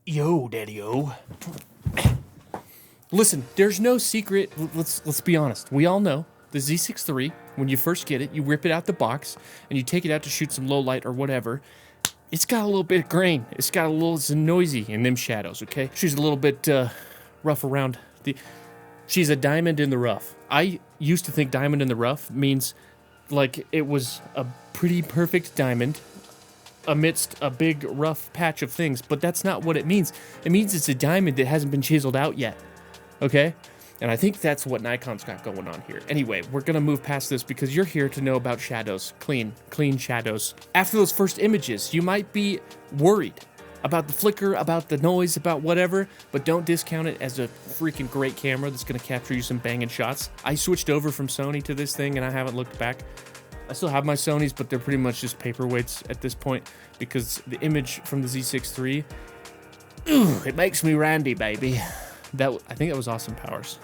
Yo, daddy-o. Listen, there's no secret. Let's be honest. We all know the Z6iii, when you first get it, you rip it out the box, and you take it out to shoot some low light or whatever. It's got a little bit of grain. It's noisy in them shadows, okay? She's a little bit rough around the... She's a diamond in the rough. I used to think diamond in the rough means like it was a pretty perfect diamond amidst a big rough patch of things, but that's not what it means. It means it's a diamond that hasn't been chiseled out yet, okay? And I think that's what Nikon's got going on here. Anyway, we're gonna move past this because you're here to know about shadows, clean shadows. After those first images, you might be worried about the flicker, about the noise, about whatever, but don't discount it as a freaking great camera that's gonna capture you some banging shots. I switched over from Sony to this thing and I haven't looked back. I still have my Sonys, but they're pretty much just paperweights at this point because the image from the Z6iii, it makes me randy, baby. I think that was Austin Powers.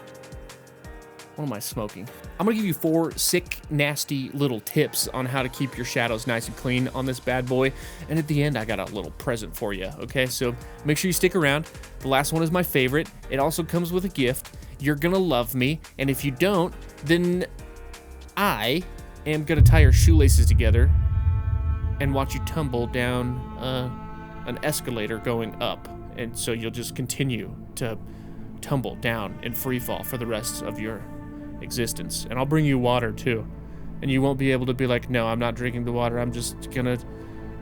What am I smoking? I'm gonna give you 4 sick, nasty little tips on how to keep your shadows nice and clean on this bad boy. And at the end, I got a little present for you, okay? So make sure you stick around. The last one is my favorite. It also comes with a gift. You're gonna love me. And if you don't, then I am gonna tie your shoelaces together and watch you tumble down an escalator going up. And so you'll just continue to tumble down in free fall for the rest of your existence. And I'll bring you water too. And you won't be able to be like, no, I'm not drinking the water. I'm just gonna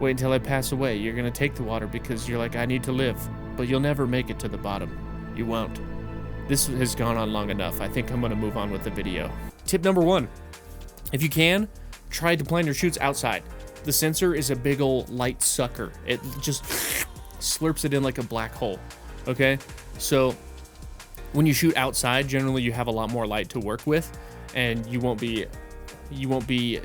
wait until I pass away. You're gonna take the water because you're like, I need to live. But you'll never make it to the bottom. You won't. This has gone on long enough. I think I'm gonna move on with the video. Tip number 1. If you can, try to plan your shoots outside. The sensor is a big old light sucker. It just slurps it in like a black hole, okay? So when you shoot outside, generally you have a lot more light to work with, and you won't be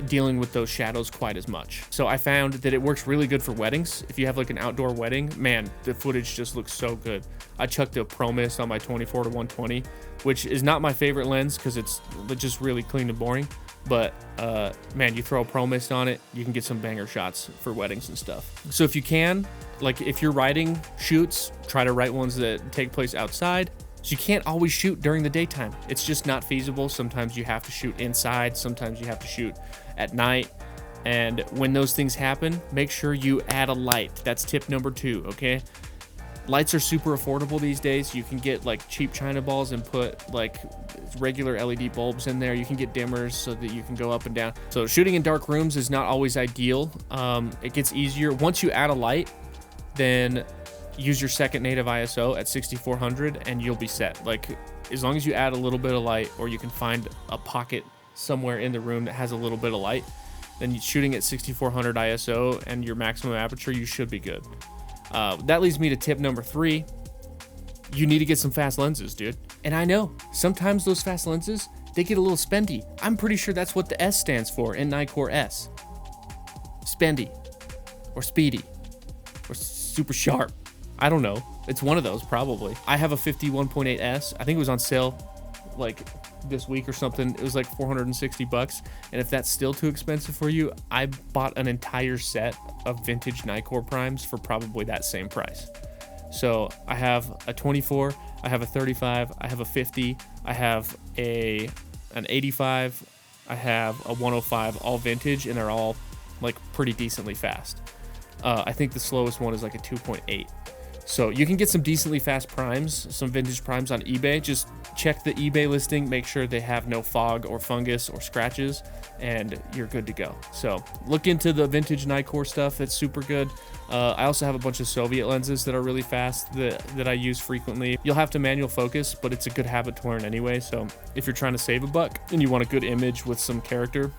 dealing with those shadows quite as much. So I found that it works really good for weddings. If you have like an outdoor wedding, man, the footage just looks so good. I chucked a Pro Mist on my 24-120, which is not my favorite lens because it's just really clean and boring. But man, you throw a Pro Mist on it, you can get some banger shots for weddings and stuff. So if you can, like if you're writing shoots, try to write ones that take place outside. So you can't always shoot during the daytime. It's just not feasible. Sometimes you have to shoot inside. Sometimes you have to shoot at night. And when those things happen, make sure you add a light. That's tip number 2, okay? Lights are super affordable these days. You can get like cheap China balls and put like regular LED bulbs in there. You can get dimmers so that you can go up and down. So shooting in dark rooms is not always ideal. It gets easier. Once you add a light, then use your second native ISO at 6400 and you'll be set. Like as long as you add a little bit of light, or you can find a pocket somewhere in the room that has a little bit of light, then shooting at 6400 ISO and your maximum aperture, you should be good. That leads me to tip number 3. You need to get some fast lenses, dude. And I know sometimes those fast lenses, they get a little spendy. I'm pretty sure that's what the S stands for in Nikkor S. Spendy or speedy or super sharp. I don't know. It's one of those probably. I have a 51.8S. I think it was on sale like this week or something. It was like 460 bucks. And if that's still too expensive for you, I bought an entire set of vintage Nikkor primes for probably that same price. So I have a 24, I have a 35, I have a 50, I have an 85, I have a 105, all vintage, and they're all like pretty decently fast. I think the slowest one is like a 2.8. So you can get some decently fast primes, some vintage primes on eBay. Just check the eBay listing, make sure they have no fog or fungus or scratches, and you're good to go. So look into the vintage Nikkor stuff. It's super good. I also have a bunch of Soviet lenses that are really fast that I use frequently. You'll have to manual focus, but it's a good habit to learn anyway. So if you're trying to save a buck and you want a good image with some character,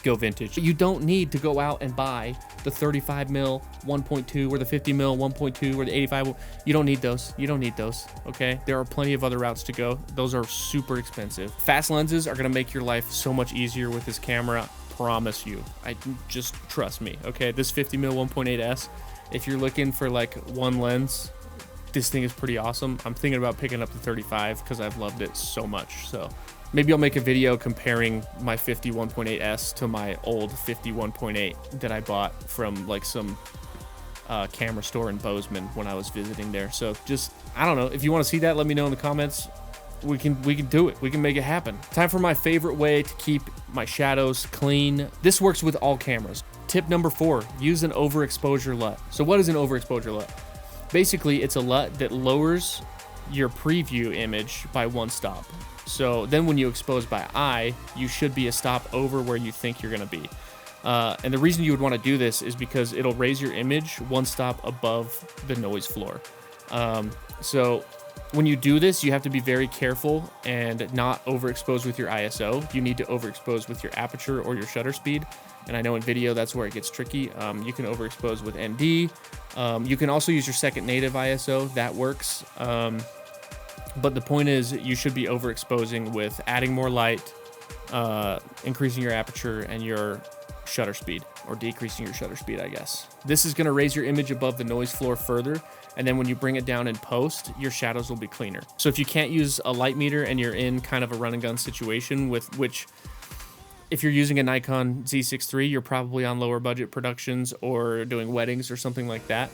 go vintage. You don't need to go out and buy the 35mm 1.2 or the 50mm 1.2 or the 85. You don't need those. You don't need those, okay? There are plenty of other routes to go. Those are super expensive. Fast lenses are gonna make your life so much easier with this camera. Promise you. Just trust me, okay? This 50mm 1.8S, if you're looking for like one lens, this thing is pretty awesome. I'm thinking about picking up the 35 because I've loved it so much. So maybe I'll make a video comparing my 51.8S to my old 51.8 that I bought from like some camera store in Bozeman when I was visiting there. So just, I don't know, if you want to see that, let me know in the comments. We can do it. We can make it happen. Time for my favorite way to keep my shadows clean. This works with all cameras. Tip number 4, use an overexposure LUT. So what is an overexposure LUT? Basically, it's a LUT that lowers your preview image by 1 stop. So then when you expose by eye, you should be a stop over where you think you're gonna be. And the reason you would want to do this is because it'll raise your image 1 stop above the noise floor. So when you do this, you have to be very careful and not overexpose with your ISO. You need to overexpose with your aperture or your shutter speed. And I know in video, that's where it gets tricky. You can overexpose with ND. You can also use your second native ISO, that works. But the point is, you should be overexposing with adding more light, increasing your aperture and your shutter speed, or decreasing your shutter speed, I guess. This is gonna raise your image above the noise floor further, and then when you bring it down in post, your shadows will be cleaner. So if you can't use a light meter and you're in kind of a run and gun situation, with which, if you're using a Nikon Z63, you're probably on lower budget productions or doing weddings or something like that.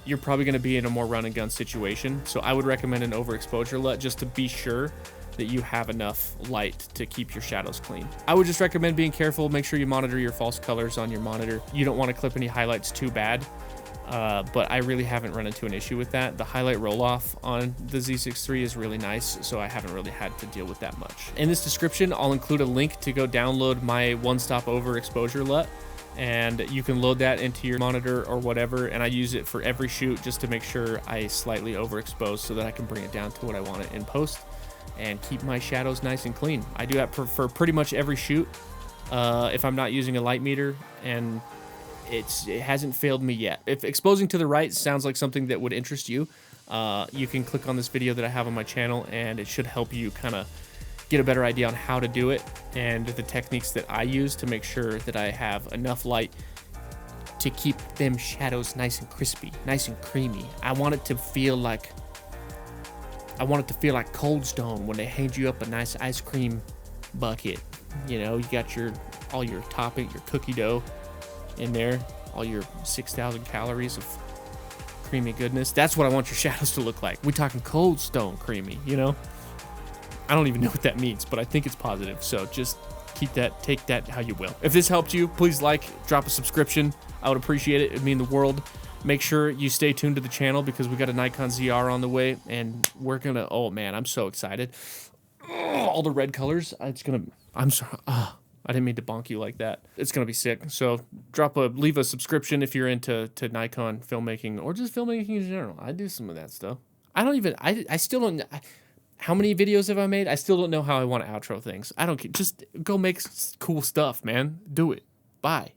You're probably gonna be in a more run and gun situation. So I would recommend an overexposure LUT just to be sure that you have enough light to keep your shadows clean. I would just recommend being careful. Make sure you monitor your false colors on your monitor. You don't want to clip any highlights too bad, but I really haven't run into an issue with that. The highlight roll-off on the Z6 III is really nice, so I haven't really had to deal with that much. In this description, I'll include a link to go download my one-stop overexposure LUT, and you can load that into your monitor or whatever, and I use it for every shoot just to make sure I slightly overexpose so that I can bring it down to what I want it in post and keep my shadows nice and clean. I do that for pretty much every shoot if I'm not using a light meter, and it hasn't failed me yet. If exposing to the right sounds like something that would interest you, you can click on this video that I have on my channel, and it should help you kind of get a better idea on how to do it and the techniques that I use to make sure that I have enough light to keep them shadows nice and crispy, nice and creamy. I want it to feel like Cold Stone when they hand you up a nice ice cream bucket. You know, you got all your topping, your cookie dough in there, all your 6,000 calories of creamy goodness. That's what I want your shadows to look like. We're talking Cold Stone creamy, you know? I don't even know what that means, but I think it's positive. So just take that how you will. If this helped you, please drop a subscription. I would appreciate it. It'd mean the world. Make sure you stay tuned to the channel because we got a Nikon ZR on the way, and we're gonna, oh man, I'm so excited. Oh, all the red colors, I'm sorry, I didn't mean to bonk you like that. It's gonna be sick. So leave a subscription if you're into Nikon filmmaking or just filmmaking in general. I do some of that stuff. I still don't, how many videos have I made? I still don't know how I want to outro things. I don't care, just go make cool stuff, man. Do it. Bye.